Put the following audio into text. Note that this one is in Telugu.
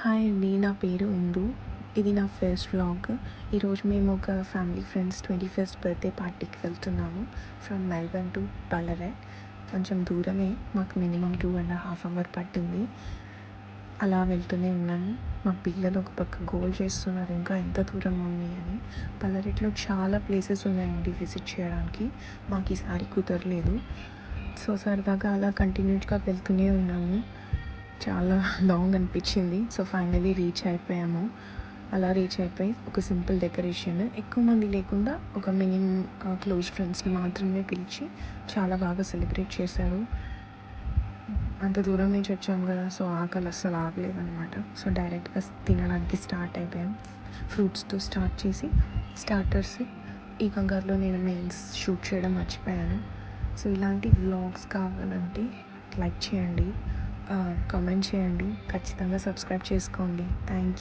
హాయ్ అండి. నా పేరు ఇందు. ఇది నా ఫస్ట్ వ్లాగ్. ఈరోజు మేము ఒక ఫ్యామిలీ ఫ్రెండ్స్ 21st బర్త్డే పార్టీకి వెళ్తున్నాము. From Melbourne to Ballari. కొంచెం దూరమే, మాకు మినిమం 2.5 hours పట్టింది. అలా వెళ్తూనే ఉన్నాము. మా పిల్లలు ఒక పక్క గోల్ చేస్తున్నారు, ఇంకా ఎంత దూరం ఉంది అని. బళ్ళారిలో చాలా ప్లేసెస్ ఉన్నాయండి విజిట్ చేయడానికి. మాకు ఈసారి కుదరలేదు. సో సరదాగా అలా కంటిన్యూస్గా వెళ్తూనే ఉన్నాము. చాలా లాంగ్ అనిపించింది. సో ఫైనలీ రీచ్ అయిపోయాము. అలా రీచ్ అయిపోయి ఒక సింపుల్ డెకరేషన్, ఎక్కువ మంది లేకుండా ఒక మినిమం క్లోజ్ ఫ్రెండ్స్ని మాత్రమే పిలిచి చాలా బాగా సెలబ్రేట్ చేశారు. అంత దూరం నుంచి వచ్చాము కదా, సో ఆకలి అస్సలు ఆగలేదన్నమాట. సో డైరెక్ట్గా తినడానికి స్టార్ట్ అయిపోయాం. ఫ్రూట్స్తో స్టార్ట్ చేసి స్టార్టర్స్. ఈ కంగారులో నేను మెయిన్స్ షూట్ చేయడం మర్చిపోయాను. సో ఇలాంటి వ్లాగ్స్ కావాలంటే లైక్ చేయండి, కామెంట్ చేయండి, ఖచ్చితంగా సబ్స్క్రైబ్ చేసుకోండి. Thank you.